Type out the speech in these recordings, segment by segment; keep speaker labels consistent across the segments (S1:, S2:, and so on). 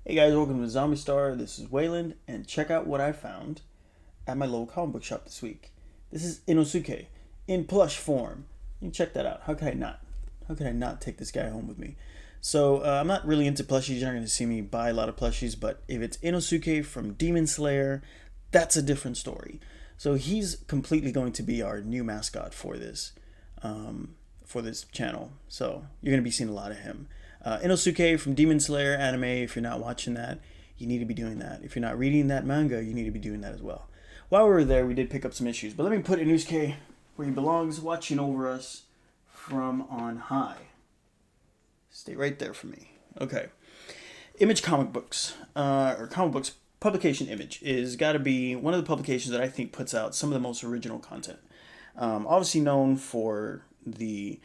S1: Hey guys, welcome to Zombie Star. This is Wayland, and check out what I found at my local comic book shop this week. This is Inosuke in plush form. You can check that out. How could I not? How could I not take this guy home with me? So I'm not really into plushies. You're not going to see me buy a lot of plushies, but if it's Inosuke from Demon Slayer, that's a different story. So he's completely going to be our new mascot for this channel. So you're going to be seeing a lot of him. Inosuke from Demon Slayer anime, if you're not watching that, you need to be doing that. If you're not reading that manga, you need to be doing that as well. While we were there, we did pick up some issues, but let me put Inosuke where he belongs, watching over us from on high. Stay right there for me. Okay. Image Comic Books, or Comic Books Publication Image, is got to be one of the publications that I think puts out some of the most original content. Obviously known for the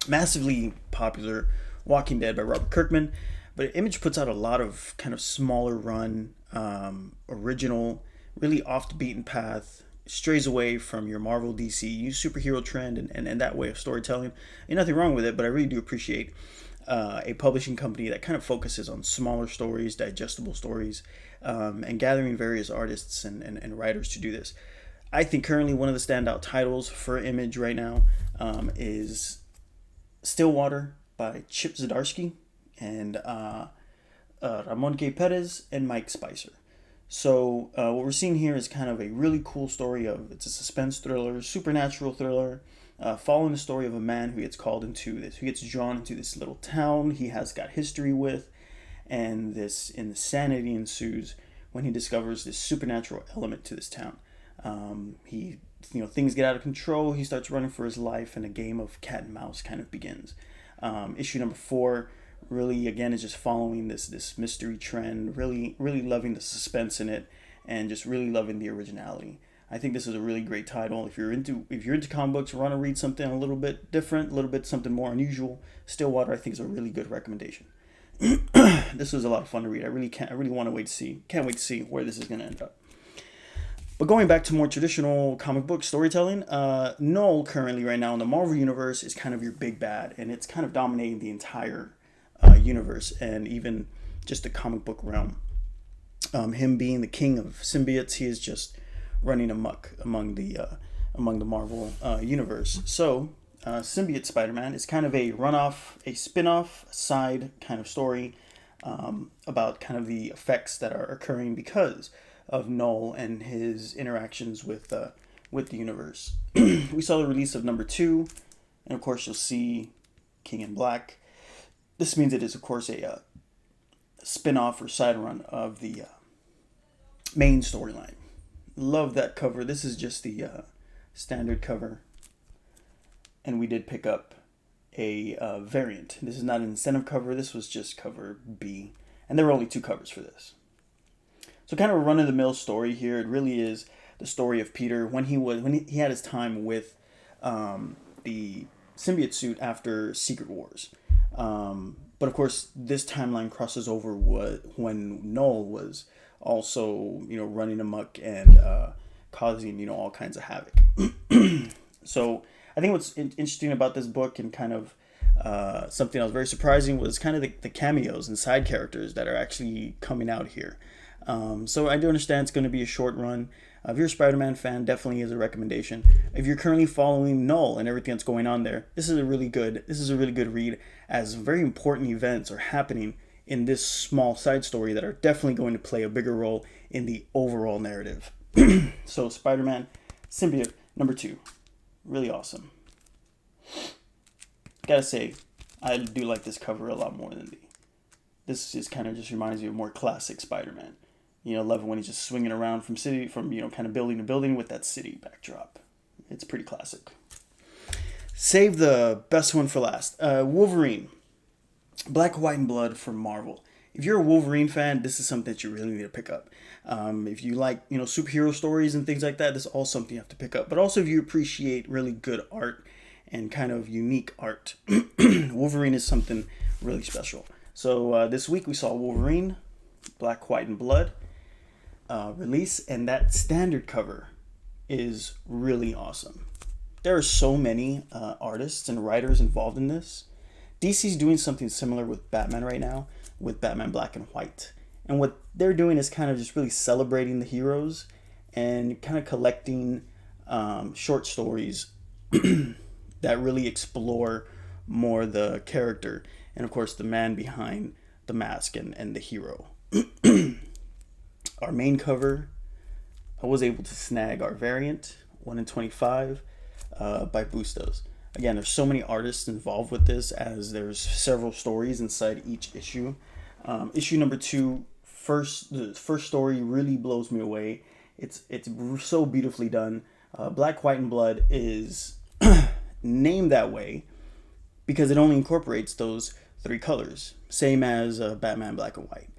S1: massively popular Walking Dead by Robert Kirkman, but Image puts out a lot of kind of smaller run, original, really off the beaten path, strays away from your Marvel DCU superhero trend and that way of storytelling. Ain't nothing wrong with it, but I really do appreciate a publishing company that kind of focuses on smaller stories, digestible stories, and gathering various artists and writers to do this. I think currently one of the standout titles for Image right now is Stillwater by Chip Zdarsky and Ramon K. Perez and Mike Spicer. So what we're seeing here is kind of a really cool story it's a suspense thriller, supernatural thriller, following the story of a man who gets who gets drawn into this little town he has got history with, and this insanity ensues when he discovers this supernatural element to this town. Things get out of control. He starts running for his life, and a game of cat and mouse kind of begins. Issue number 4 really, again, is just following this mystery trend, really loving the suspense in it, and just really loving the originality. I think this is a really great title. If you're into comic books, want to read something a little bit different, a little bit something more unusual, Stillwater I think is a really good recommendation. This was a lot of fun to read. I really want to wait to see. Can't wait to see where this is going to end up. But going back to more traditional comic book storytelling, Null currently right now in the Marvel Universe is kind of your big bad, and it's kind of dominating the entire universe and even just the comic book realm. Him being the king of symbiotes, he is just running amok among the Marvel universe. So, Symbiote Spider-Man is kind of a runoff, a spin-off, side kind of story about kind of the effects that are occurring because of Null and his interactions with the universe. We saw the release of number 2, and of course you'll see King in Black. This means it is of course a spin-off or side run of the main storyline. Love that cover. This is just the standard cover, and we did pick up a variant. This is not an incentive cover. This was just cover B, and there were only 2 covers for this. So kind of a run-of-the-mill story here. It really is the story of Peter when he had his time with the symbiote suit after Secret Wars. But of course, this timeline crosses over when Null was also running amok and causing all kinds of havoc. So I think what's interesting about this book and kind of something that was very surprising was kind of the cameos and side characters that are actually coming out here. So I do understand it's going to be a short run. If you're a Spider-Man fan, definitely is a recommendation. If you're currently following Null and everything that's going on there, this is a really good read, as very important events are happening in this small side story that are definitely going to play a bigger role in the overall narrative. So Spider-Man Symbiote number 2, really awesome. Gotta say, I do like this cover a lot more than this just kind of just reminds me of more classic Spider-Man. Love it when he's just swinging around from kind of building to building with that city backdrop. It's pretty classic. Save the best one for last. Wolverine. Black, White, and Blood from Marvel. If you're a Wolverine fan, this is something that you really need to pick up. If you like, superhero stories and things like that, this is all something you have to pick up. But also if you appreciate really good art and kind of unique art, Wolverine is something really special. So this week we saw Wolverine, Black, White, and Blood release, and that standard cover is really awesome. There are so many artists and writers involved in this. DC's doing something similar with Batman right now, with Batman Black and White. And what they're doing is kind of just really celebrating the heroes and kind of collecting short stories that really explore more the character and, of course, the man behind the mask and the hero. Our main cover, I was able to snag our variant, 1 in 25, by Bustos. Again, there's so many artists involved with this, as there's several stories inside each issue. Issue number 2, the first story really blows me away. It's so beautifully done. Black, White, and Blood is named that way because it only incorporates those 3 colors, same as Batman Black and White.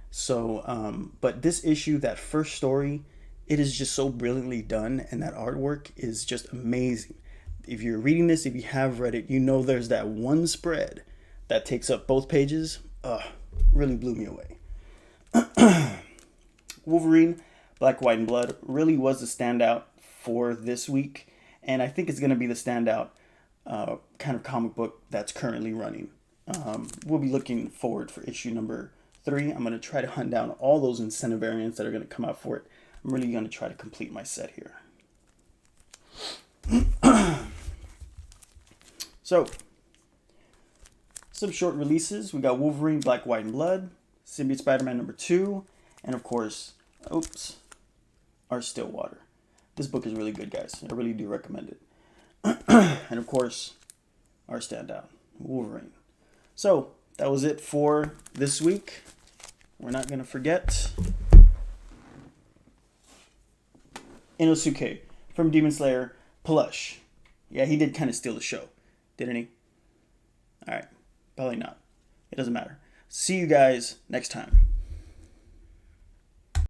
S1: So, but this issue, that first story, it is just so brilliantly done, and that artwork is just amazing. If you're reading this, if you have read it, you know there's that one spread that takes up both pages. Really blew me away. Wolverine, Black, White, and Blood really was the standout for this week, and I think it's going to be the standout kind of comic book that's currently running. We'll be looking forward for issue number 3. I'm going to try to hunt down all those incentive variants that are going to come out for it. I'm really going to try to complete my set here. So, some short releases. We got Wolverine, Black, White, and Blood, Symbiote Spiderman number 2, and of course, our Stillwater. This book is really good, guys. I really do recommend it. And of course, our standout, Wolverine. So, that was it for this week. We're not going to forget Inosuke from Demon Slayer plush. Yeah, he did kind of steal the show, didn't he? Alright, probably not. It doesn't matter. See you guys next time.